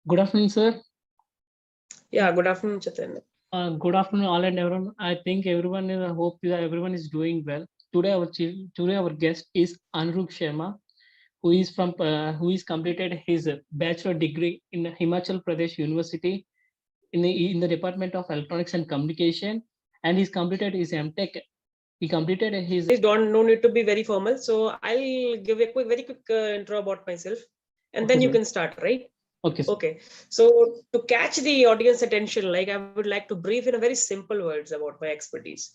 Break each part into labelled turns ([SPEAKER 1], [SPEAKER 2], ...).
[SPEAKER 1] Good afternoon, sir.
[SPEAKER 2] Yeah, good afternoon, Chaitanya.
[SPEAKER 1] Good afternoon, all and everyone. I think everyone is. I hope that everyone is doing well. Today our guest is Anurag Sharma, who is completed his bachelor degree in Himachal Pradesh University in the Department of Electronics and Communication, and he's completed his M.TEch. He completed his.
[SPEAKER 2] Please don't no need to be very formal. So I'll give a very quick intro about myself, and then you can start, right?
[SPEAKER 1] Okay.
[SPEAKER 2] Okay. So to catch the audience attention, like I would like to brief in a very simple words about my expertise.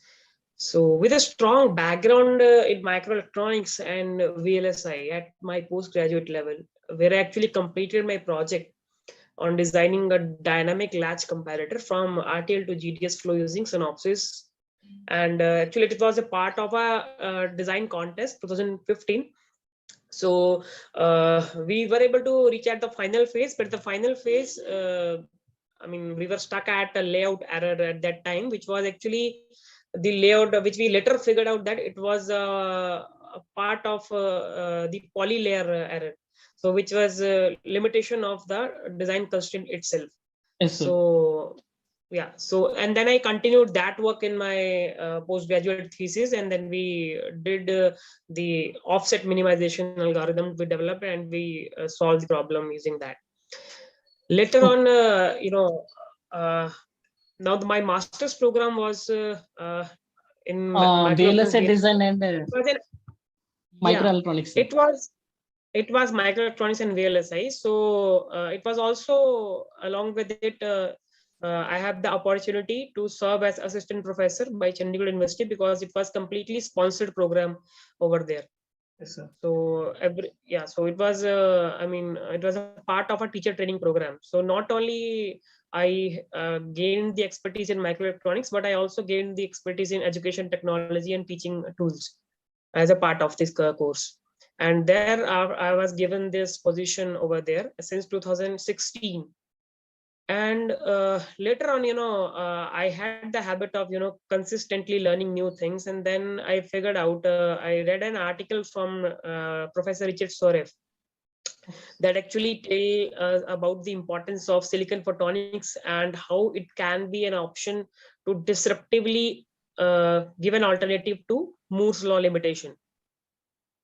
[SPEAKER 2] So with a strong background in microelectronics and VLSI at my postgraduate level, where I actually completed my project on designing a dynamic latch comparator from RTL to GDS flow using Synopsys. And actually it was a part of a design contest 2015. So we were able to reach at the final phase, but the final phase, I mean, we were stuck at a layout error at that time, which was actually the layout, which we later figured out that it was a part of the poly layer error. So which was a limitation of the design constraint itself.
[SPEAKER 1] Yes, sir.
[SPEAKER 2] So yeah, so and then I continued that work in my postgraduate thesis, and then we did the offset minimization algorithm we developed, and we solved the problem using that. Later on, now my master's program was in
[SPEAKER 1] VLSI design and
[SPEAKER 2] yeah,
[SPEAKER 1] microelectronics.
[SPEAKER 2] it was microelectronics and VLSI. So it was also along with it. I have the opportunity to serve as assistant professor by Chandigarh University because it was completely sponsored program over there.
[SPEAKER 1] Yes, sir.
[SPEAKER 2] So so it was I mean it was a part of a teacher training program. So not only I gained the expertise in microelectronics, but I also gained the expertise in education technology and teaching tools as a part of this course. And there I was given this position over there since 2016. And later on, I had the habit of consistently learning new things, and then I figured out I read an article from Professor Richard Sorev that actually tell us about the importance of silicon photonics and how it can be an option to disruptively give an alternative to Moore's law limitation.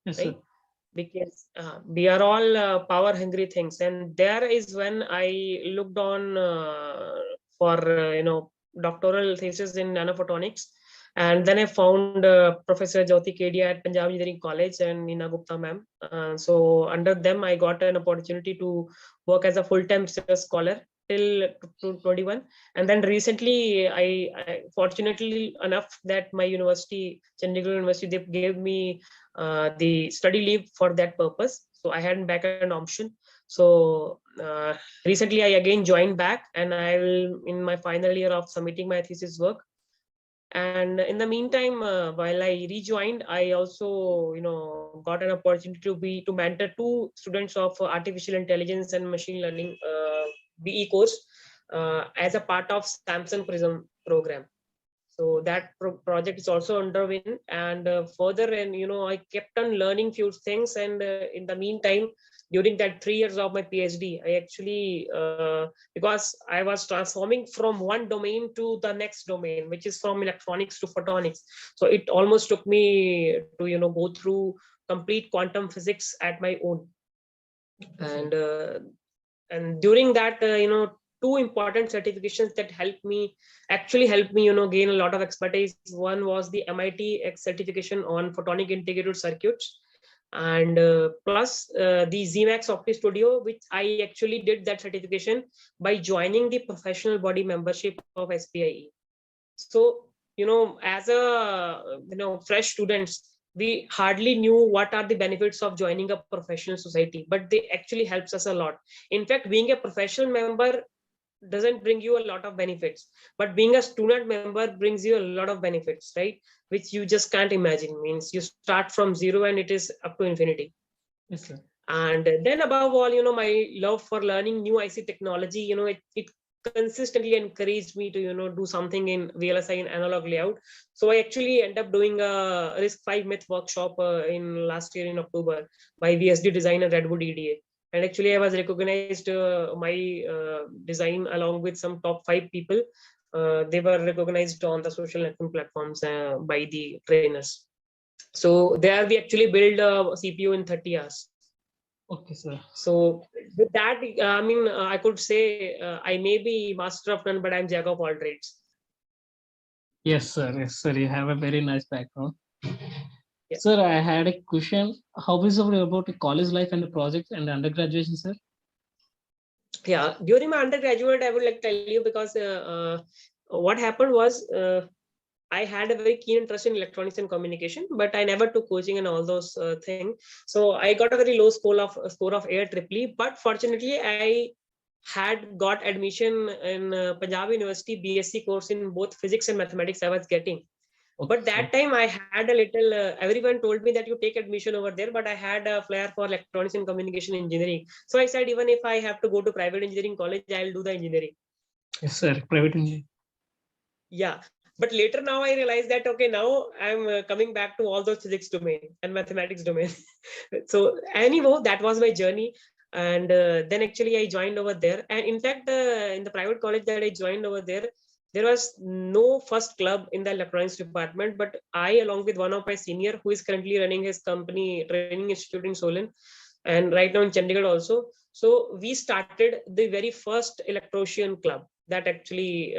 [SPEAKER 1] Yes,
[SPEAKER 2] right?
[SPEAKER 1] sir.
[SPEAKER 2] Because we are all power hungry things, and there is when I looked on for doctoral thesis in nanophotonics, and then I found Professor Jyoti Kedia at Punjab Engineering College and Nina Gupta ma'am. So under them I got an opportunity to work as a full-time research scholar till 2021. And then recently I fortunately enough that my university, Chandigarh University, they gave me the study leave for that purpose. So I had back an option. So recently I again joined back, and I will in my final year of submitting my thesis work. And in the meantime, while I rejoined, I also got an opportunity to mentor two students of artificial intelligence and machine learning BE course as a part of Samsung Prism program. So that project is also underway, and further, and I kept on learning few things. And in the meantime, during that 3 years of my PhD, I actually because I was transforming from one domain to the next domain, which is from electronics to photonics. So it almost took me to go through complete quantum physics at my own. And during that two important certifications that helped me gain a lot of expertise. One was the MIT certification on photonic integrated circuits, and plus the ZMAX Opti Studio, which I actually did that certification by joining the professional body membership of SPIE. So as a fresh students, we hardly knew what are the benefits of joining a professional society, but they actually helps us a lot. In fact, being a professional member doesn't bring you a lot of benefits, but being a student member brings you a lot of benefits, right? Which you just can't imagine. Means you start from zero and it is up to infinity.
[SPEAKER 1] Yes, sir.
[SPEAKER 2] And then above all, my love for learning new IC technology, it consistently encouraged me to do something in VLSI and analog layout. So I actually end up doing a RISC-V myth workshop in last year in October by VSD Design and Redwood EDA. and actually I was recognized my design along with some top 5 people. They were recognized on the social networking platforms by the trainers. So there we actually build a CPU in 30 hours.
[SPEAKER 1] Okay, sir.
[SPEAKER 2] So with that, I mean, I could say I may be master of none, but I'm jack of all trades.
[SPEAKER 1] Yes, sir. Yes, sir. You have a very nice background.
[SPEAKER 2] Yeah.
[SPEAKER 1] Sir, I had a question. How is it about the college life and the projects and the undergraduation, sir?
[SPEAKER 2] Yeah, during my undergraduate, I would like to tell you, because what happened was I had a very keen interest in electronics and communication, but I never took coaching and all those things. So I got a very low score of AIEEE, but fortunately I had got admission in Punjab University BSc course in both physics and mathematics I was getting.
[SPEAKER 1] Okay,
[SPEAKER 2] But that time I had a little, everyone told me that you take admission over there, but I had a flair for electronics and communication engineering. So I said, even if I have to go to private engineering college, I'll do the engineering.
[SPEAKER 1] yes, sir. Private engineering.
[SPEAKER 2] Yeah. But later now I realized that, okay, now I'm coming back to all those physics domain and mathematics domain. So anyhow, that was my journey. And then actually I joined over there. And in fact, in the private college that I joined over there was no first club in the electronics department, but I, along with one of my senior, who is currently running his company training institute in Solon, and right now in Chandigarh also. So we started the very first electrician club that actually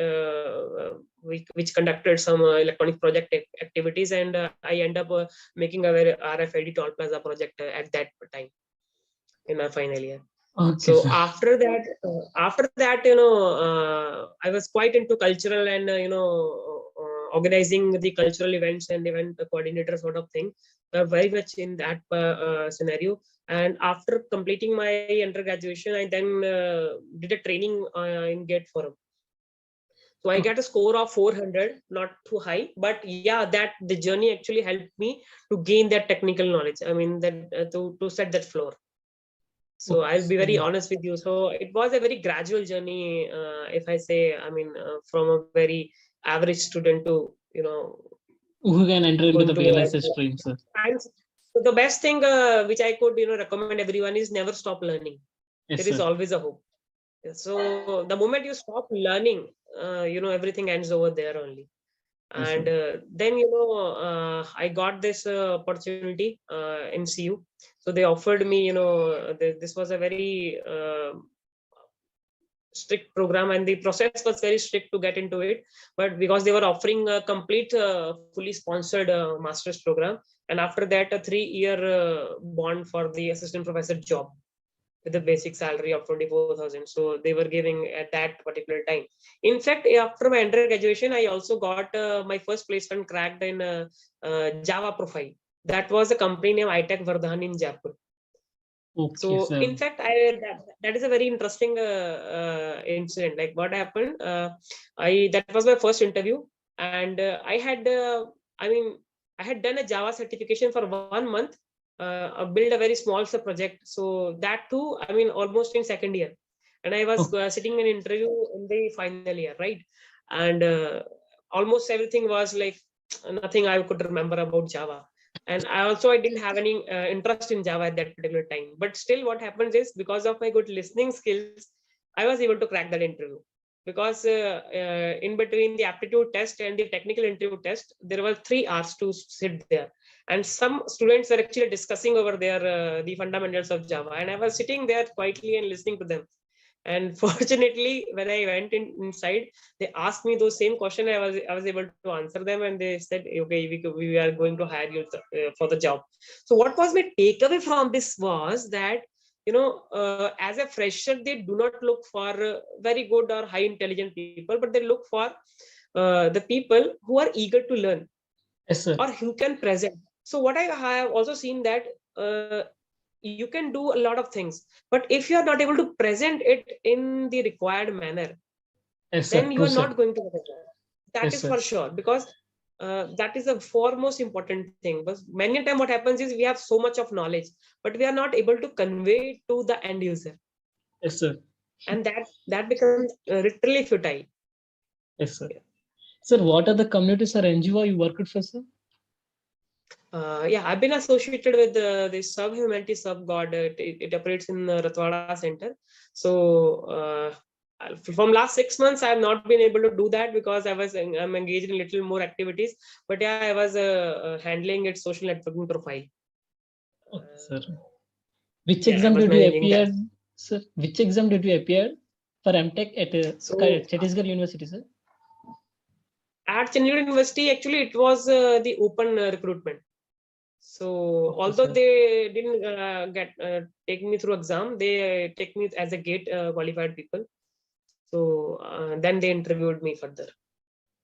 [SPEAKER 2] which conducted some electronic project activities, and I end up making a very RFID toll plaza project at that time in our final year.
[SPEAKER 1] Okay,
[SPEAKER 2] So
[SPEAKER 1] sir.
[SPEAKER 2] after that, I was quite into cultural and organizing the cultural events and event coordinator sort of thing. Very much in that scenario. And after completing my undergraduation, I then did a training in GATE Forum. So I got a score of 400, not too high, but yeah, that the journey actually helped me to gain that technical knowledge. I mean, that to set that floor. So I'll be very honest with you. So it was a very gradual journey, if I say. I mean, from a very average student to
[SPEAKER 1] Who can enter into
[SPEAKER 2] going
[SPEAKER 1] the
[SPEAKER 2] to
[SPEAKER 1] VLSI stream, sir?
[SPEAKER 2] and so the best thing which I could recommend everyone is never stop learning.
[SPEAKER 1] Yes,
[SPEAKER 2] There is
[SPEAKER 1] sir.
[SPEAKER 2] always a hope. So the moment you stop learning, everything ends over there only.
[SPEAKER 1] Yes,
[SPEAKER 2] And then I got this opportunity in CU. So they offered me, this was a very strict program, and the process was very strict to get into it. But because they were offering a complete fully sponsored master's program, and after that a 3-year bond for the assistant professor job with a basic salary of 24,000. So they were giving at that particular time. In fact, after my undergraduation, I also got my first placement cracked in Java profile. That was a company named M.TECH Vardhan in Jaipur.
[SPEAKER 1] Okay,
[SPEAKER 2] so
[SPEAKER 1] sir.
[SPEAKER 2] in fact, that is a very interesting incident. Like what happened, that was my first interview, and I had done a Java certification for 1 month, build a very small project. So that too, I mean, almost in second year, and I was sitting in an interview in the final year, right? And almost everything was like nothing I could remember about Java. And I didn't have any interest in Java at that particular time. But still, what happens is, because of my good listening skills, I was able to crack that interview. Because in between the aptitude test and the technical interview test, there were 3 hours to sit there, and some students were actually discussing over there the fundamentals of Java, and I was sitting there quietly and listening to them. And fortunately, when I went inside, they asked me those same question. I was able to answer them, and they said, okay, we are going to hire you for the job. So what was my takeaway from this was that, as a fresher, they do not look for very good or high intelligent people, but they look for the people who are eager to learn.
[SPEAKER 1] Yes, sir.
[SPEAKER 2] Or who can present. So what I have also seen that you can do a lot of things, but if you are not able to present it in the required manner,
[SPEAKER 1] yes,
[SPEAKER 2] then
[SPEAKER 1] sir.
[SPEAKER 2] you
[SPEAKER 1] True,
[SPEAKER 2] are
[SPEAKER 1] sir.
[SPEAKER 2] not going to get a job. That
[SPEAKER 1] Yes,
[SPEAKER 2] is
[SPEAKER 1] sir.
[SPEAKER 2] for sure, because that is the foremost important thing. But many times what happens is we have so much of knowledge, but we are not able to convey it to the end user.
[SPEAKER 1] Yes, sir.
[SPEAKER 2] And that becomes literally futile.
[SPEAKER 1] Yes, sir. Sir, what are the communities or NGO you worked for, sir?
[SPEAKER 2] Yeah, I've been associated with the sub-humanity sub-god. It operates in the Ratwada Center. So from last 6 months, I have not been able to do that because I'm engaged in little more activities. But yeah, I was handling its social networking profile.
[SPEAKER 1] Okay, sir. Which
[SPEAKER 2] Yeah, I
[SPEAKER 1] exam
[SPEAKER 2] was
[SPEAKER 1] did you
[SPEAKER 2] managing that.
[SPEAKER 1] appear, sir? Which exam did you appear for M.TECH at
[SPEAKER 2] So
[SPEAKER 1] Chhattisgarh University, sir?
[SPEAKER 2] at Chandigarh University, actually, it was the open recruitment. So
[SPEAKER 1] Okay,
[SPEAKER 2] although
[SPEAKER 1] sir.
[SPEAKER 2] they didn't take me through exam, they take me as a gate qualified people. So then they interviewed me further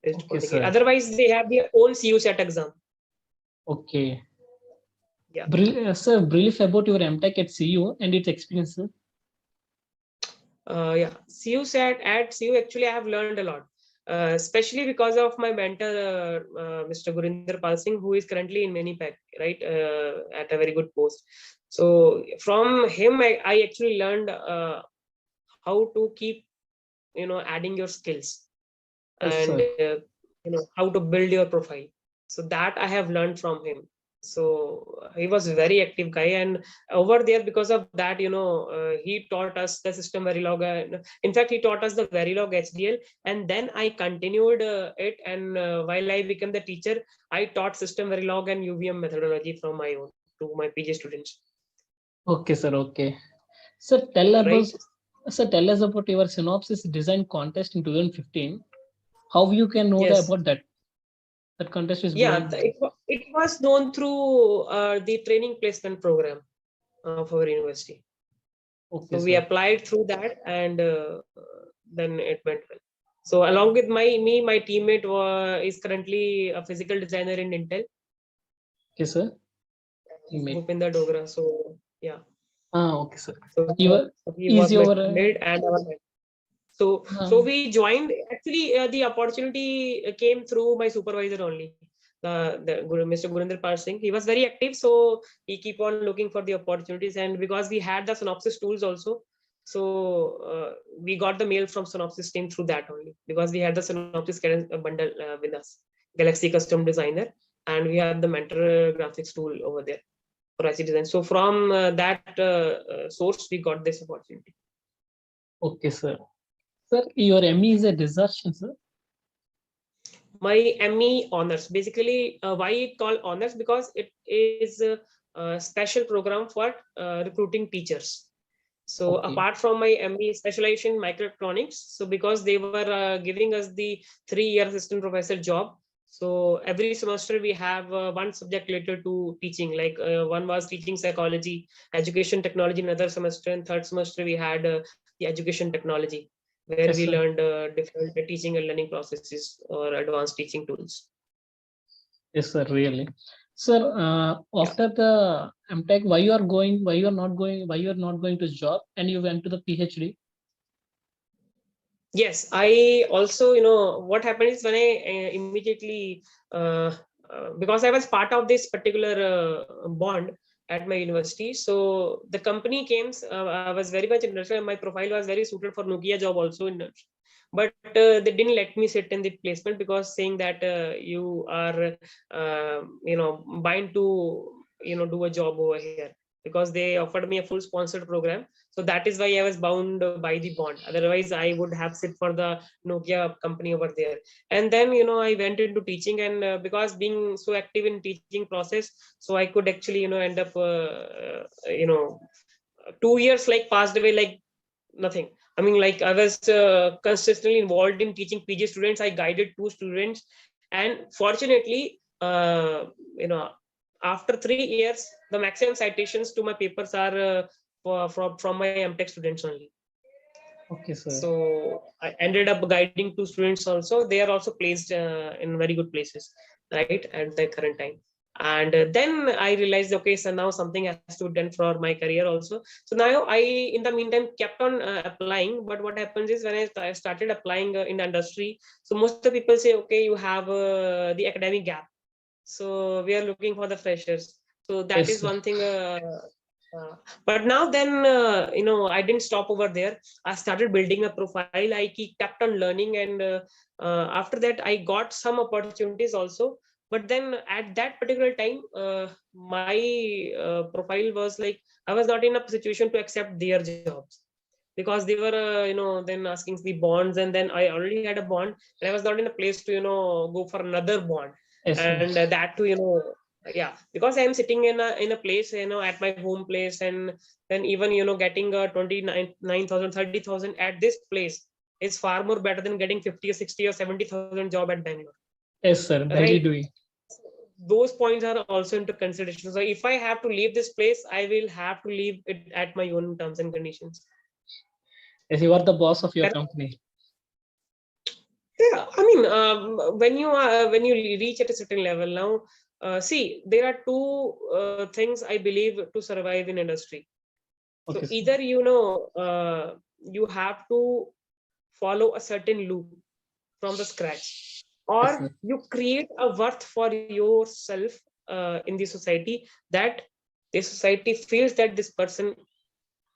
[SPEAKER 2] based
[SPEAKER 1] Okay,
[SPEAKER 2] upon the gate.
[SPEAKER 1] sir.
[SPEAKER 2] Otherwise, they have their own CU set exam.
[SPEAKER 1] Okay.
[SPEAKER 2] Yeah.
[SPEAKER 1] Sir, brief about your M.TECH at CU and its experience, sir.
[SPEAKER 2] Yeah. CU set at CU, actually, I have learned a lot. Especially because of my mentor, Mr. Gurinder Pal Singh, who is currently in PEC, right, at a very good post. So from him, I actually learned how to keep, adding your skills,
[SPEAKER 1] Yes,
[SPEAKER 2] and
[SPEAKER 1] sir.
[SPEAKER 2] how to build your profile. So that I have learned from him. So he was a very active guy, and over there, because of that, he taught us the system Verilog. In fact, he taught us the Verilog HDL, and then I continued it. And while I became the teacher, I taught system Verilog and UVM methodology from my own to my PG students.
[SPEAKER 1] Okay, sir. Okay. Sir,
[SPEAKER 2] Right.
[SPEAKER 1] tell us about your synopsis design contest in 2015. How you can know
[SPEAKER 2] Yes.
[SPEAKER 1] about that? That contest is
[SPEAKER 2] Yeah,
[SPEAKER 1] going.
[SPEAKER 2] it was known through the training placement program of our university.
[SPEAKER 1] Okay,
[SPEAKER 2] So we
[SPEAKER 1] sir.
[SPEAKER 2] applied through that, and then it went well. So along with my teammate is currently a physical designer in Intel,
[SPEAKER 1] Okay, sir. Teammate.
[SPEAKER 2] Bhupinder Dogra. So yeah,
[SPEAKER 1] Ah, okay, sir.
[SPEAKER 2] so
[SPEAKER 1] Your
[SPEAKER 2] he
[SPEAKER 1] is
[SPEAKER 2] was my
[SPEAKER 1] your
[SPEAKER 2] teammate and our mentor. So we joined. Actually, the opportunity came through my supervisor only, Mr. Gurinder Pal Singh. He was very active, so he keep on looking for the opportunities. And because we had the Synopsys tools also, so we got the mail from Synopsys team through that only, because we had the Synopsys bundle with us, Galaxy Custom Designer, and we had the Mentor graphics tool over there for IC design. So from that source, we got this opportunity.
[SPEAKER 1] okay, sir. Sir, your ME is a dissertation, sir.
[SPEAKER 2] My ME honors, basically, why it called honors, because it is a special program for recruiting teachers. So
[SPEAKER 1] Okay.
[SPEAKER 2] apart from my ME specialization in microelectronics, so because they were giving us the 3-year assistant professor job, so every semester we have one subject related to teaching. Like one was teaching psychology, education technology in another semester, and third semester we had the education technology, where
[SPEAKER 1] Yes,
[SPEAKER 2] we
[SPEAKER 1] sir.
[SPEAKER 2] learned different teaching and learning processes or advanced teaching tools.
[SPEAKER 1] Yes, sir. Really, sir.
[SPEAKER 2] Yeah.
[SPEAKER 1] After the MTech, why you are going? Why you are not going? Why you are not going to job and you went to the PhD?
[SPEAKER 2] Yes, I also, what happened is when I immediately, because I was part of this particular bond at my university, so the company came, I was very much interested, and my profile was very suited for Nokia job also, but they didn't let me sit in the placement, because saying that you are, bind to, do a job over here, because they offered me a full sponsored program. So that is why I was bound by the bond. Otherwise, I would have sit for the Nokia company over there. And then, I went into teaching, and because being so active in teaching process, so I could actually, end up, 2 years like passed away like nothing. I mean, like, I was consistently involved in teaching PG students. I guided 2 students, and fortunately, after 3 years, the maximum citations to my papers are from my M.TECH students only.
[SPEAKER 1] Okay, sir.
[SPEAKER 2] So I ended up guiding 2 students also. They are also placed in very good places, right, at the current time. And then I realized, okay, so now something has to be done for my career also. So now I, in the meantime, kept on applying. But what happens is, when I started applying in the industry, so most of the people say, okay, you have the academic gap, so we are looking for the freshers. So that
[SPEAKER 1] Yes,
[SPEAKER 2] is
[SPEAKER 1] sir.
[SPEAKER 2] one thing. But now then, I didn't stop over there. I started building a profile. I kept on learning, and after that, I got some opportunities also. But then at that particular time, my profile was like, I was not in a situation to accept their jobs, because they were then asking the bonds, and then I already had a bond, and I was not in a place to go for another bond.
[SPEAKER 1] Yes, sir.
[SPEAKER 2] And that to yeah, because I am sitting in a place at my home place, and then even getting 29,000 30,000 at this place is far more better than getting 50 or 60 or 70,000 job at Bangalore.
[SPEAKER 1] Yes, sir. Very
[SPEAKER 2] Right.
[SPEAKER 1] doing.
[SPEAKER 2] Those points are also into consideration. So if I have to leave this place, I will have to leave it at my own terms and conditions.
[SPEAKER 1] Yes, you are the boss of your company.
[SPEAKER 2] Yeah, I mean, when you reach at a certain level now, see, there are two things I believe to survive in industry.
[SPEAKER 1] Okay,
[SPEAKER 2] So
[SPEAKER 1] sir.
[SPEAKER 2] either you have to follow a certain loop from the scratch, or
[SPEAKER 1] Yes, sir.
[SPEAKER 2] you create a worth for yourself in the society, that the society feels that this person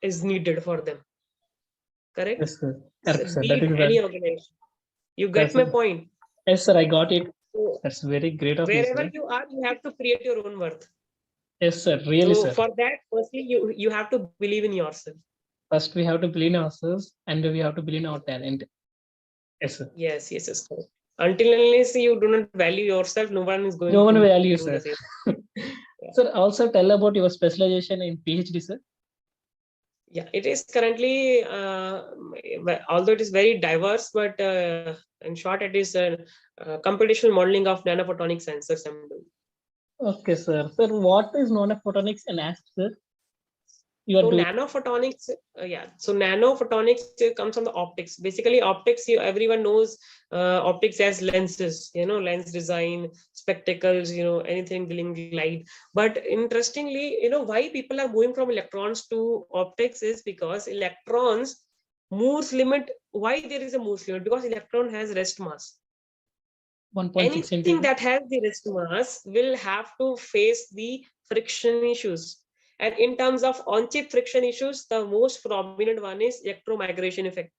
[SPEAKER 2] is needed for them. Correct?
[SPEAKER 1] Yes, sir. Correct, sir.
[SPEAKER 2] Be
[SPEAKER 1] That
[SPEAKER 2] it
[SPEAKER 1] is
[SPEAKER 2] any
[SPEAKER 1] well.
[SPEAKER 2] organization. You
[SPEAKER 1] Yes,
[SPEAKER 2] get my
[SPEAKER 1] sir.
[SPEAKER 2] point.
[SPEAKER 1] Yes, sir. I got it.
[SPEAKER 2] So
[SPEAKER 1] That's very great of you,
[SPEAKER 2] wherever
[SPEAKER 1] sir.
[SPEAKER 2] you are, you have to create your own worth.
[SPEAKER 1] Yes, sir. Really,
[SPEAKER 2] So
[SPEAKER 1] sir.
[SPEAKER 2] for that, firstly, you have to believe in yourself.
[SPEAKER 1] First, we have to believe in ourselves, and we have to believe in our talent. Yes, sir.
[SPEAKER 2] Yes, yes, yes. Correct. Until unless you do not value yourself, no one is going
[SPEAKER 1] No one
[SPEAKER 2] to
[SPEAKER 1] values,
[SPEAKER 2] do the
[SPEAKER 1] sir.
[SPEAKER 2] same. Yeah.
[SPEAKER 1] Sir, also tell about your specialization in PhD, sir.
[SPEAKER 2] Yeah, it is currently, although it is very diverse, but in short, it is computational modeling of nanophotonic sensors I'm doing.
[SPEAKER 1] Okay, sir. Sir, what is nanophotonics and ask, sir? You are
[SPEAKER 2] So
[SPEAKER 1] doing.
[SPEAKER 2] nanophotonics, yeah. So nanophotonics comes from the optics. Basically, optics. Everyone knows optics as lenses. Lens design, spectacles. Anything dealing with light. But interestingly, why people are moving from electrons to optics is because electrons Moore's limit. Why there is a Moore's limit? Because electron has rest mass.
[SPEAKER 1] 1.6
[SPEAKER 2] Anything
[SPEAKER 1] into.
[SPEAKER 2] that has the rest mass will have to face the friction issues. And in terms of on-chip friction issues, the most prominent one is electromigration effect.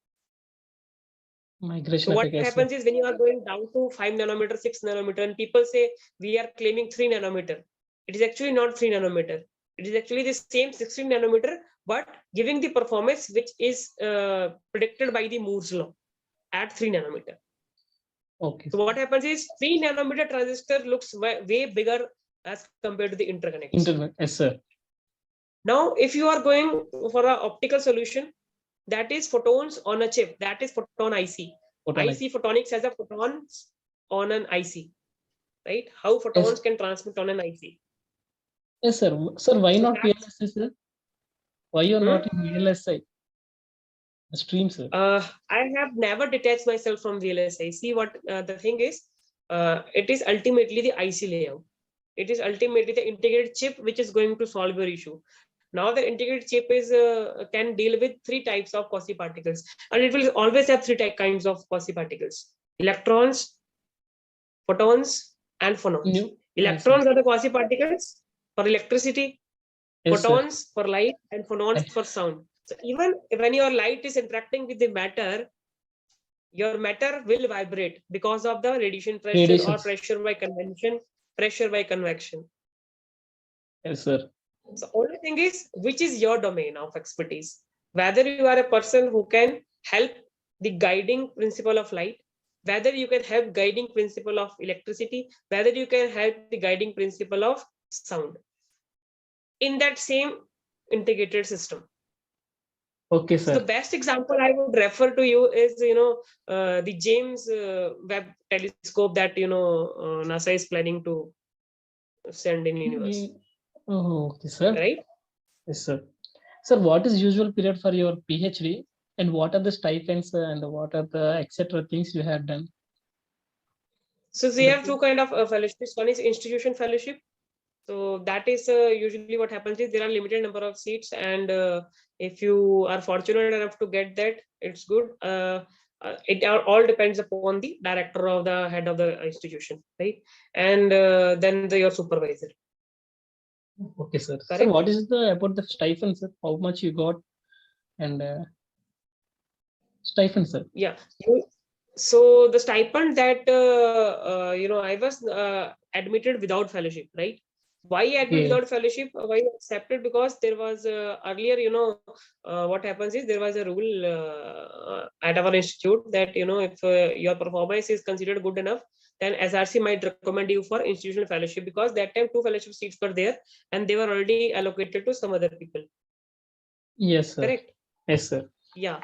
[SPEAKER 1] Migration
[SPEAKER 2] So what
[SPEAKER 1] effect, yes, sir.
[SPEAKER 2] happens is when you are going down to 5 nanometer, 6 nanometer, and people say we are claiming 3 nanometer. It is actually not 3 nanometer. It is actually the same 16 nanometer, but giving the performance which is predicted by the Moore's law at 3 nanometer.
[SPEAKER 1] Okay.
[SPEAKER 2] So what happens is 3 nanometer transistor looks way bigger as compared to the interconnects.
[SPEAKER 1] Internet, yes, sir.
[SPEAKER 2] Now, if you are going for an optical solution, that is photons on a chip, that is photon IC. IC photonics has a photons on an IC, right? How photons
[SPEAKER 1] Yes.
[SPEAKER 2] can transmit on an IC.
[SPEAKER 1] Yes, sir. Sir, why
[SPEAKER 2] So
[SPEAKER 1] not VLSI, sir? Why you're not in VLSI stream, sir?
[SPEAKER 2] I have never detached myself from VLSI. See what the thing is, it is ultimately the IC layout. It is ultimately the integrated chip which is going to solve your issue. Now the integrated chip is can deal with 3 types of quasi-particles, and it will always have 3 kinds of quasi-particles: electrons, photons, and phonons. Electrons are the quasi-particles for electricity,
[SPEAKER 1] yes,
[SPEAKER 2] photons
[SPEAKER 1] sir.
[SPEAKER 2] for light, and phonons for sound. So even when your light is interacting with the matter, your matter will vibrate because of the radiation pressure or
[SPEAKER 1] Radiations.
[SPEAKER 2] pressure by convention, pressure by convection.
[SPEAKER 1] Yes, sir.
[SPEAKER 2] So only thing is, which is your domain of expertise? Whether you are a person who can help the guiding principle of light, whether you can help guiding principle of electricity, whether you can help the guiding principle of sound in that same integrated system.
[SPEAKER 1] Okay,
[SPEAKER 2] So
[SPEAKER 1] sir.
[SPEAKER 2] the best example I would refer to you is, the James Webb telescope that, NASA is planning to send in universe.
[SPEAKER 1] Oh, okay, sir.
[SPEAKER 2] Right?
[SPEAKER 1] Yes, sir. Sir, what is usual period for your PhD, and what are the stipends and what are the etc. things you have done?
[SPEAKER 2] So we have 2 kind of fellowships. One is institution fellowship. So that is usually what happens is there are limited number of seats, and if you are fortunate enough to get that, it's good. It all depends upon the director of the head of the institution, right? And then your supervisor.
[SPEAKER 1] Okay, sir.
[SPEAKER 2] Correct?
[SPEAKER 1] Sir, what is the about the stipend, sir? How much you got and stipend, sir?
[SPEAKER 2] Yeah. So the stipend that I was admitted without fellowship, right? Why admit
[SPEAKER 1] Okay.
[SPEAKER 2] without fellowship? Why accepted? Because there was earlier, what happens is there was a rule at our institute that if your performance is considered good enough, then SRC might recommend you for institutional fellowship, because that time 2 fellowship seats were there and they were already allocated to some other people.
[SPEAKER 1] Yes, sir.
[SPEAKER 2] Correct.
[SPEAKER 1] Yes, sir.
[SPEAKER 2] Yeah.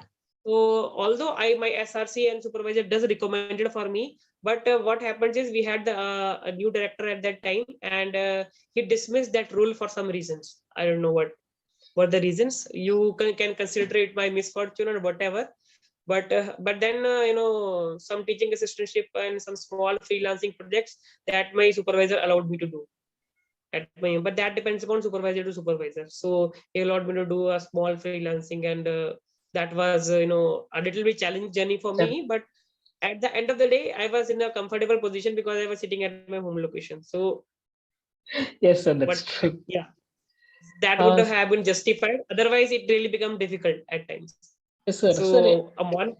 [SPEAKER 2] So although my SRC and supervisor does recommend it for me, but what happens is we had a new director at that time, and he dismissed that rule for some reasons. I don't know what the reasons. You can consider it my misfortune or whatever. But then some teaching assistantship and some small freelancing projects that my supervisor allowed me to do but that depends upon supervisor to supervisor. So he allowed me to do a small freelancing, and that was a little bit challenging journey for me. But at the end of the day, I was in a comfortable position because I was sitting at my home location. So
[SPEAKER 1] yes, sir. That's true.
[SPEAKER 2] Yeah, that would have been justified. Otherwise, it really become difficult at times.
[SPEAKER 1] Yes, sir.
[SPEAKER 2] So one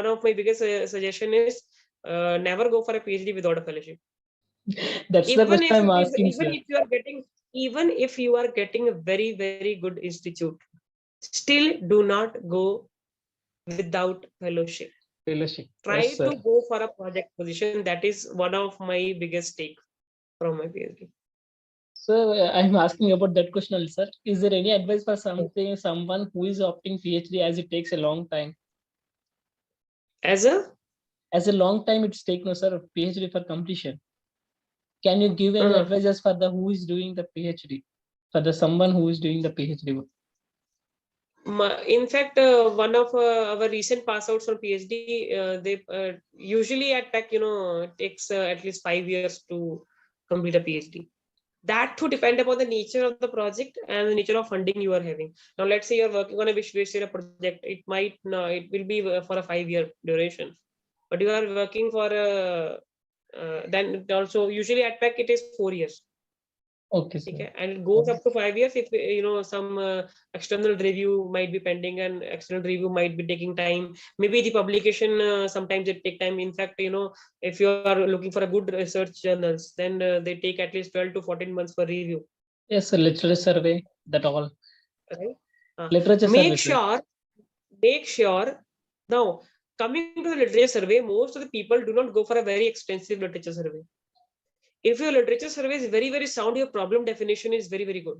[SPEAKER 2] of my biggest suggestion is never go for a PhD without a fellowship.
[SPEAKER 1] That's the question I'm asking, sir.
[SPEAKER 2] Even if you are getting a very, very good institute, still do not go without fellowship.
[SPEAKER 1] Fellowship.
[SPEAKER 2] Try
[SPEAKER 1] Yes, sir.
[SPEAKER 2] to go for a project position. That is one of my biggest take from my PhD.
[SPEAKER 1] Sir, I'm asking about that question also, sir. Is there any advice for someone who is opting PhD as it takes a long time? As a long time it's taken, sir, PhD for completion. Can you give any advices for the who is doing the PhD, for the someone who is doing the PhD?
[SPEAKER 2] In fact, one of our recent pass outs from PhD, they usually at PEC, it takes at least 5 years to complete a PhD. That to depend upon the nature of the project and the nature of funding you are having. Now, let's say you're working on a Vishwesvaraya project. It will be for a 5-year duration, but you are working for then also usually at PEC it is 4 years.
[SPEAKER 1] Okay, sir.
[SPEAKER 2] Okay, and it goes up to 5 years if some external review might be pending, and external review might be taking time. Maybe the publication sometimes it take time. In fact, if you are looking for a good research journals, then they take at least 12 to 14 months for review.
[SPEAKER 1] Yes, sir. Literature survey, that all.
[SPEAKER 2] Right.
[SPEAKER 1] Literature
[SPEAKER 2] make
[SPEAKER 1] survey.
[SPEAKER 2] sure. Now, coming to the literature survey, most of the people do not go for a very extensive literature survey. If your literature survey is very, very sound, your problem definition is very, very good.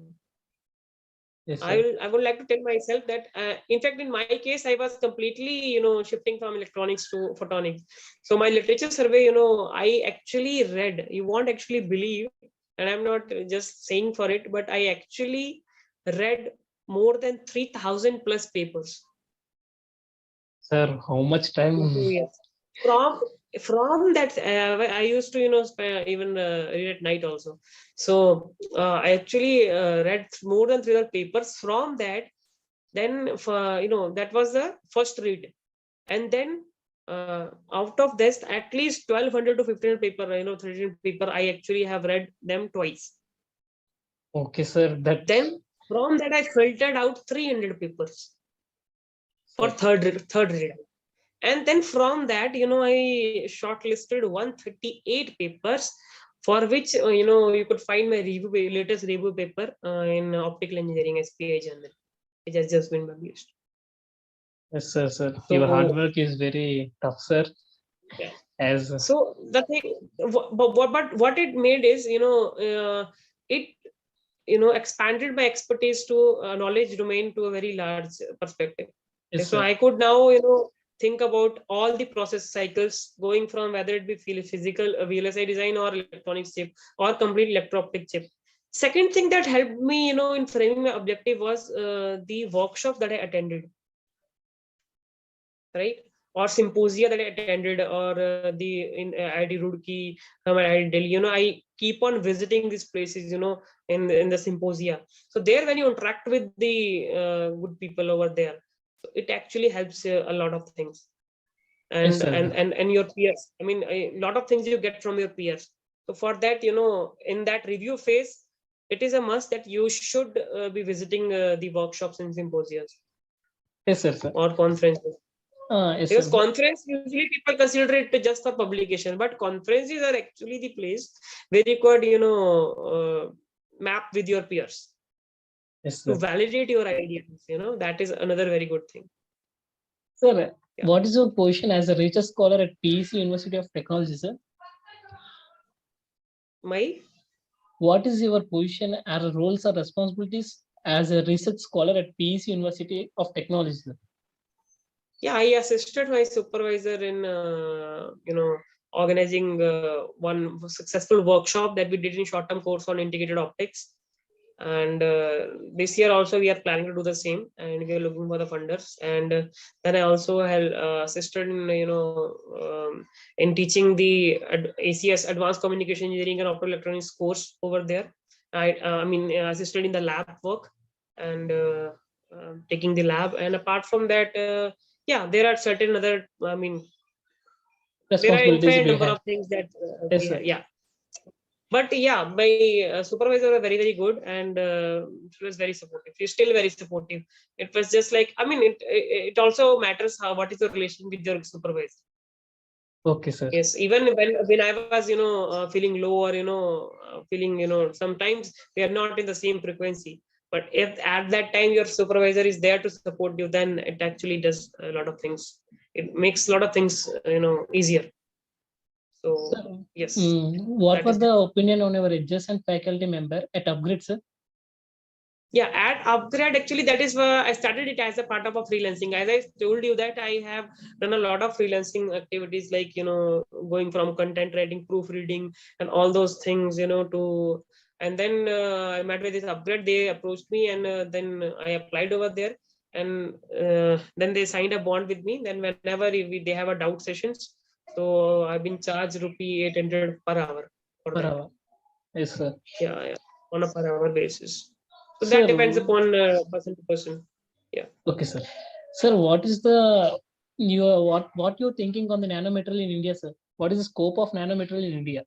[SPEAKER 2] Yes, I would like to tell myself that in fact in my case I was completely shifting from electronics to photonics. So my literature survey, I actually read, you won't actually believe, and I'm not just saying for it, but I actually read more than 3,000 plus papers.
[SPEAKER 1] Sir, how much time?
[SPEAKER 2] From that I used to even read at night also. So I actually read more than 300 papers. From that, then for that was the first read, and then out of this at least 1,200 to 1,500 paper, 300 paper, I actually have read them twice. Okay, sir. Then from that I filtered out 300 papers for third read. And then from that, I shortlisted 138 papers, for which, you could find my latest review paper in optical engineering SPI journal, which has just been published. Yes, sir. So, your hard work is very tough, sir. Yeah. So the thing, but what it made is, it expanded my expertise to knowledge domain to a very large perspective. Yes, so I could now think about all the process cycles, going from whether it be physical VLSI design or electronics chip or complete electro-optic chip. Second thing that helped me in framing my objective was the workshop that I attended, right, or symposia that I attended, or the in IIT Roorkee, IIT Delhi. I keep on visiting these places in the symposia. So there, when you interact with the good people over there, it actually helps a lot of things. And yes, and your peers, I mean, a lot of things you get from your peers. So for that, in that review phase, it is a must that you should be visiting the workshops and symposiums. Yes, sir. Or conferences.
[SPEAKER 1] Yes,
[SPEAKER 2] Because
[SPEAKER 1] sir.
[SPEAKER 2] conference usually people consider it just for publication, but conferences are actually the place where you could, map with your peers
[SPEAKER 1] Yes,
[SPEAKER 2] to
[SPEAKER 1] sir.
[SPEAKER 2] validate your ideas. That is another very good thing.
[SPEAKER 1] Sir,
[SPEAKER 2] Yeah.
[SPEAKER 1] what is your position as a research scholar at PEC University of Technology, sir?
[SPEAKER 2] My
[SPEAKER 1] What is your position or roles or responsibilities as a research scholar at PEC University of Technology, sir?
[SPEAKER 2] Yeah, I assisted my supervisor in organizing one successful workshop that we did in short-term course on integrated optics. And this year also we are planning to do the same, and we are looking for the funders. And then I also assisted in in teaching the ACS, Advanced Communication Engineering and Optoelectronics course over there. I assisted in the lab work and taking the lab. And apart from that, yeah, there are certain other, there are
[SPEAKER 1] Responsibilities
[SPEAKER 2] infinite
[SPEAKER 1] do you
[SPEAKER 2] number
[SPEAKER 1] have?
[SPEAKER 2] of things that
[SPEAKER 1] Yes,
[SPEAKER 2] we
[SPEAKER 1] sir.
[SPEAKER 2] have. Yeah, but yeah, my supervisor was very, very good, and she was very supportive. She's still very supportive. It was just like, it also matters how, what is your relation with your supervisor.
[SPEAKER 1] Okay, sir.
[SPEAKER 2] Yes, even when I was feeling low, or feeling, sometimes we are not in the same frequency, but if at that time your supervisor is there to support you, then it actually does a lot of things. It makes a lot of things easier. So
[SPEAKER 1] Sir,
[SPEAKER 2] yes,
[SPEAKER 1] what
[SPEAKER 2] that
[SPEAKER 1] was
[SPEAKER 2] is.
[SPEAKER 1] the opinion on our adjacent faculty member at Upgrade, sir?
[SPEAKER 2] Yeah, at Upgrade, actually, that is where I started it as a part of a freelancing. As I told you that I have done a lot of freelancing activities, like, going from content writing, proofreading, and all those things, and then I met with this Upgrade. They approached me, and then I applied over there, and then they signed a bond with me. Then whenever they have a doubt sessions, so I've been charged rupee 800 per hour for
[SPEAKER 1] Per
[SPEAKER 2] that.
[SPEAKER 1] hour. Yes, sir.
[SPEAKER 2] Yeah, yeah, on a per hour basis. So that
[SPEAKER 1] Sir,
[SPEAKER 2] depends upon person to person. Yeah.
[SPEAKER 1] okay, sir. Sir, what is the what you're thinking on the nanomaterial in India, sir? What is the scope of nanomaterial in India?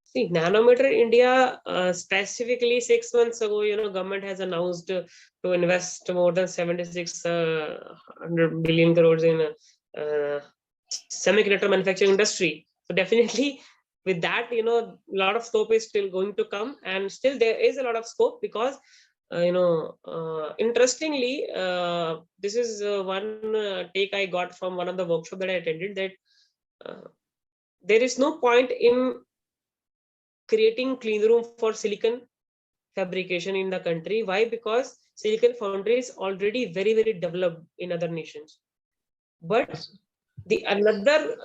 [SPEAKER 2] See, nanometer India, specifically 6 months ago, government has announced to invest more than 7600 billion crores in semiconductor manufacturing industry. So definitely with that, a lot of scope is still going to come, and still there is a lot of scope because interestingly, this is one take I got from one of the workshop that I attended, that there is no point in creating clean room for silicon fabrication in the country. Why? Because silicon foundry is already very, very developed in other nations. But the another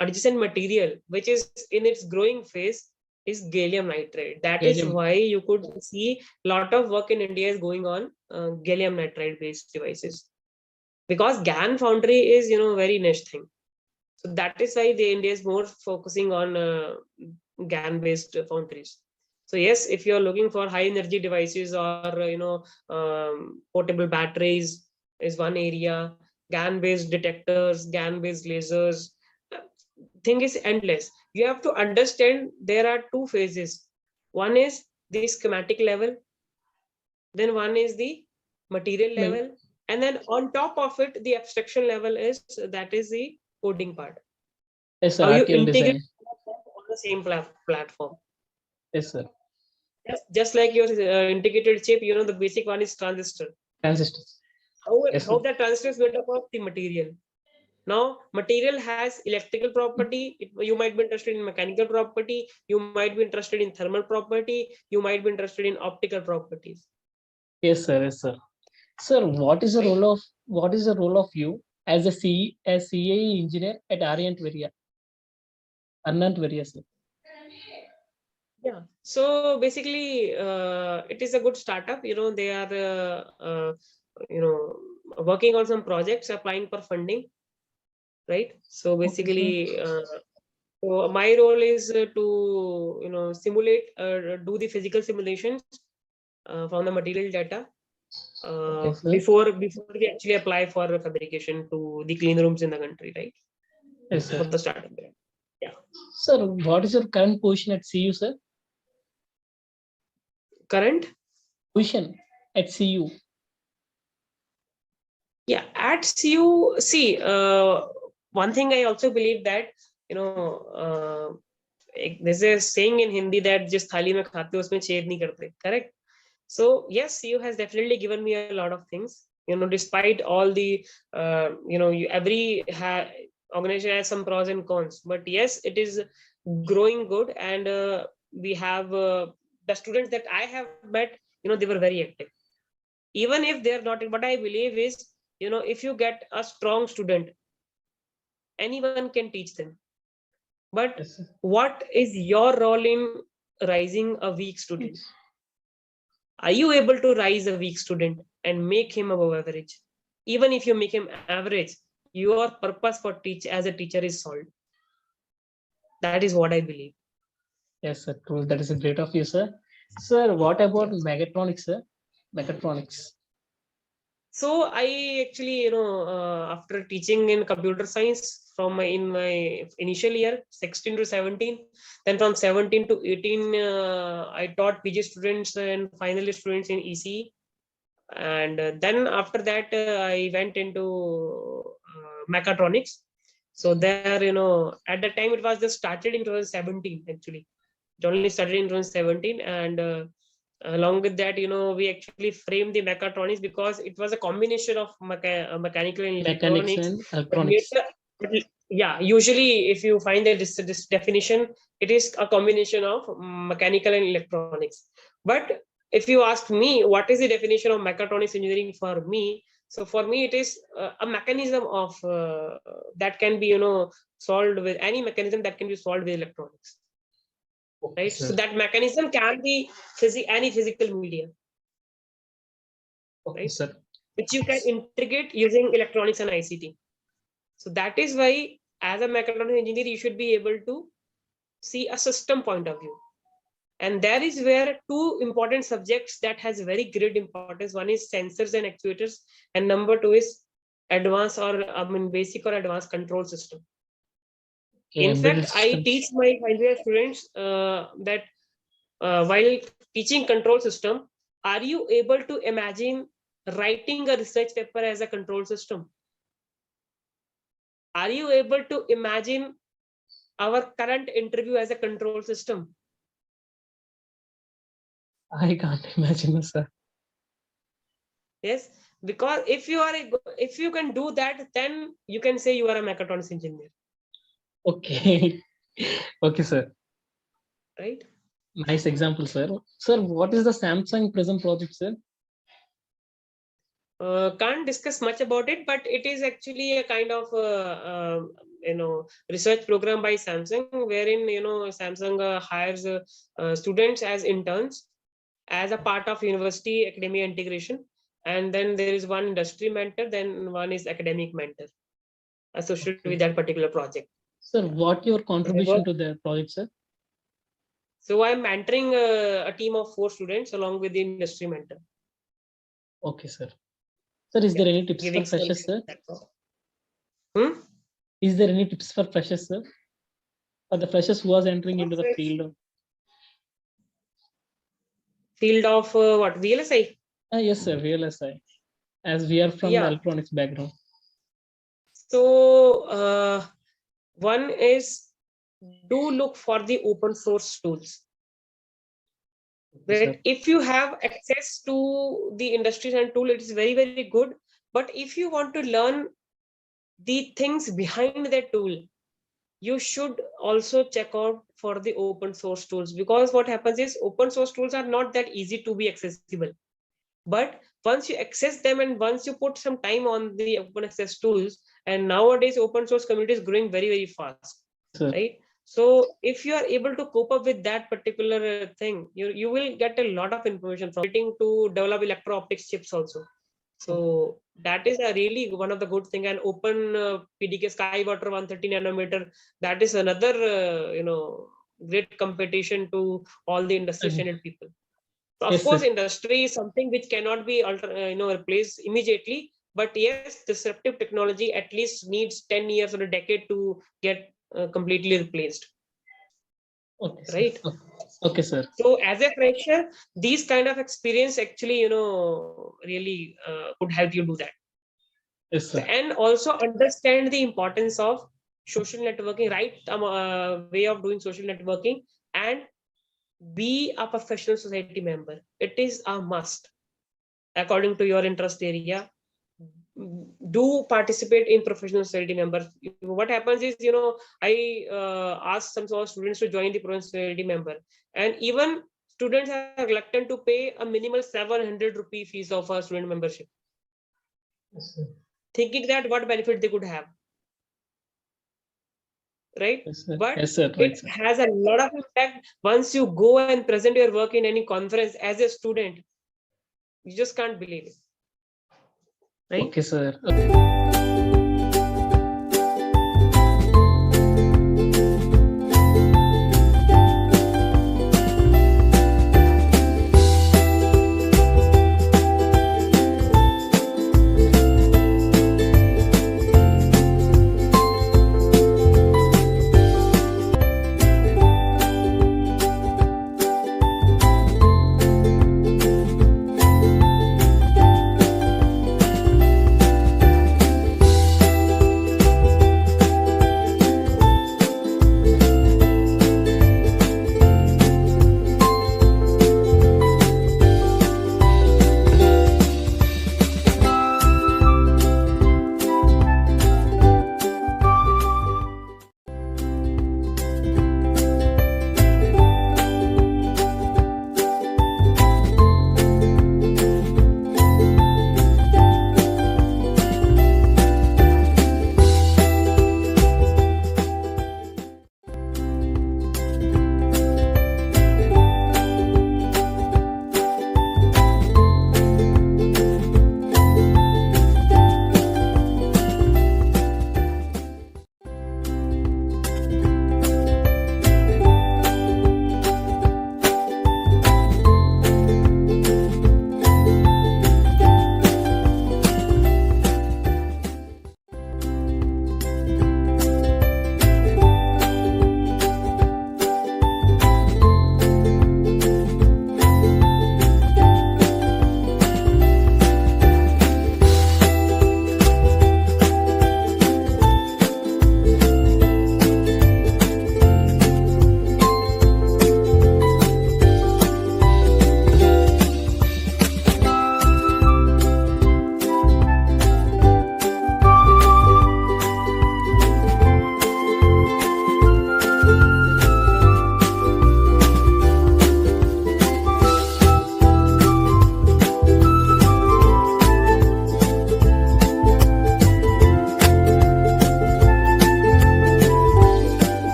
[SPEAKER 2] adjacent material which is in its growing phase is gallium nitride. That is
[SPEAKER 1] Gallium.
[SPEAKER 2] why you could see a lot of work in India is going on gallium nitride based devices, because GaN foundry is very niche thing. So that is why the India is more focusing on GaN based foundries. So yes, if you're looking for high energy devices, or portable batteries is one area, GaN based detectors, GaN based lasers, thing is endless. You have to understand there are two phases. One is the schematic level, then one is the material level, and then on top of it the abstraction level is, that is the coding part.
[SPEAKER 1] Yes, sir.
[SPEAKER 2] How you
[SPEAKER 1] RTL
[SPEAKER 2] integrate
[SPEAKER 1] design.
[SPEAKER 2] on the same platform.
[SPEAKER 1] Yes, sir.
[SPEAKER 2] Just like your integrated chip, the basic one is transistor.
[SPEAKER 1] Transistors.
[SPEAKER 2] How,
[SPEAKER 1] Yes, sir.
[SPEAKER 2] how that transistor is built up of the material. Now, material has electrical property. You might be interested in mechanical property. You might be interested in thermal property. You might be interested in optical properties.
[SPEAKER 1] Yes, sir. Yes, sir. Sir,
[SPEAKER 2] Right?
[SPEAKER 1] what is the role of you as a CAE engineer at Arnant Veria, sir?
[SPEAKER 2] Yeah. So basically, it is a good startup. They are, working on some projects, applying for funding. Right. So
[SPEAKER 1] Okay, sir.
[SPEAKER 2] basically, so my role is to simulate, do the physical simulations from the material data
[SPEAKER 1] Okay, sir.
[SPEAKER 2] before we actually apply for fabrication to the clean rooms in the country, right?
[SPEAKER 1] Yes,
[SPEAKER 2] For
[SPEAKER 1] sir.
[SPEAKER 2] the startup. Yeah.
[SPEAKER 1] Sir, what is your current position at CU, sir?
[SPEAKER 2] Current.
[SPEAKER 1] Position at CU.
[SPEAKER 2] Yeah, at CU, see, one thing I also believe that, there's a saying in Hindi that just thali mein khate ho, usme chhed nahi karte, correct? So yes, CU has definitely given me a lot of things, despite all the, every organization has some pros and cons, but yes, it is growing good. And we have the students that I have met, they were very active. Even if they're not, what I believe is, if you get a strong student, anyone can teach them. But
[SPEAKER 1] Yes,
[SPEAKER 2] what is your role in rising a weak student? Are you able to rise a weak student and make him above average? Even if you make him average, your purpose for teach as a teacher is solved. That is what I believe.
[SPEAKER 1] yes, sir. True. That is a great of you, sir. Sir, what about
[SPEAKER 2] Yes.
[SPEAKER 1] mechatronics, sir? Mechatronics.
[SPEAKER 2] So I actually, after teaching in computer science in my initial year, 16 to 17, then from 17 to 18, I taught PG students and finally students in ECE. And then after that, I went into mechatronics. So there, at that time, it was just started in 2017, actually. It only started in 2017. And along with that, we actually framed the mechatronics because it was a combination of mechanical and
[SPEAKER 1] Mechanics
[SPEAKER 2] electronics.
[SPEAKER 1] and
[SPEAKER 2] But
[SPEAKER 1] electronics.
[SPEAKER 2] later, yeah, usually if you find that this definition, it is a combination of mechanical and electronics. But if you ask me, what is the definition of mechatronics engineering for me? So for me, it is a mechanism of that can be, solved with any mechanism that can be solved with electronics.
[SPEAKER 1] Okay,
[SPEAKER 2] Right.
[SPEAKER 1] sir.
[SPEAKER 2] So that mechanism can be any physical media,
[SPEAKER 1] Okay,
[SPEAKER 2] right,
[SPEAKER 1] sir.
[SPEAKER 2] which you can integrate using electronics and ICT. So that is why, as a mechatronics engineer, you should be able to see a system point of view. And there is where two important subjects that has very great importance. One is sensors and actuators, and number two is advanced, or basic or advanced control system.
[SPEAKER 1] Okay,
[SPEAKER 2] In
[SPEAKER 1] embedded
[SPEAKER 2] fact, I
[SPEAKER 1] systems.
[SPEAKER 2] teach my final year students that while teaching control system, are you able to imagine writing a research paper as a control system? Are you able to imagine our current interview as a control system?
[SPEAKER 1] I can't imagine, sir.
[SPEAKER 2] Yes, because if you can do that, then you can say you are a mechatronics engineer,
[SPEAKER 1] Okay. Okay, sir.
[SPEAKER 2] right?
[SPEAKER 1] Nice example, sir. Sir, what is the Samsung Prism project, sir?
[SPEAKER 2] Can't discuss much about it, but it is actually a kind of research program by Samsung, wherein Samsung hires students as interns as a part of university academia integration, and then there is one industry mentor, then one is academic mentor associated
[SPEAKER 1] Okay.
[SPEAKER 2] with that particular project.
[SPEAKER 1] Sir, what your contribution to the project, sir?
[SPEAKER 2] So I'm mentoring a team of 4 students along with the industry mentor.
[SPEAKER 1] Okay, sir. Sir, is there any tips for
[SPEAKER 2] Giving
[SPEAKER 1] freshers, sir? Is there any tips for freshers, sir? For the freshers who was entering into the field?
[SPEAKER 2] Field of what? VLSI?
[SPEAKER 1] Yes, sir, VLSI. As we are from the
[SPEAKER 2] Yeah.
[SPEAKER 1] electronics background.
[SPEAKER 2] So one is, do look for the open source tools.
[SPEAKER 1] Okay,
[SPEAKER 2] But if you have access to the industries and tool, it is very, very good. But if you want to learn the things behind that tool, you should also check out for the open source tools, because what happens is open source tools are not that easy to be accessible. But once you access them and once you put some time on the open access tools, and nowadays open source community is growing very, very fast.
[SPEAKER 1] yes, sir.
[SPEAKER 2] Right? So if you are able to cope up with that particular thing, you will get a lot of information from to develop electro optics chips also. So that is a really one of the good thing. And open PDK Skywater 130 nanometer, that is another great competition to all the industry standard people. So of
[SPEAKER 1] Yes,
[SPEAKER 2] course,
[SPEAKER 1] sir.
[SPEAKER 2] industry is something which cannot be replaced immediately. But yes, disruptive technology at least needs 10 years or a decade to get completely replaced.
[SPEAKER 1] Okay, sir.
[SPEAKER 2] Right.
[SPEAKER 1] Okay, sir.
[SPEAKER 2] So as a fresher, these kind of experience actually, really could help you do that.
[SPEAKER 1] Yes, sir.
[SPEAKER 2] And also understand the importance of social networking, right way of doing social networking, and be a professional society member. It is a must according to your interest area. Do participate in professional society members. What happens is, I ask some sort of students to join the professional society member, and even students are reluctant to pay a minimal 700 rupee fees of a student membership,
[SPEAKER 1] Yes, sir.
[SPEAKER 2] thinking that what benefit they could have, right?
[SPEAKER 1] Yes, sir.
[SPEAKER 2] But
[SPEAKER 1] Yes, sir. Right,
[SPEAKER 2] it
[SPEAKER 1] sir.
[SPEAKER 2] has a lot of impact. Once you go and present your work in any conference as a student, you just can't believe it, right?
[SPEAKER 1] Okay, sir.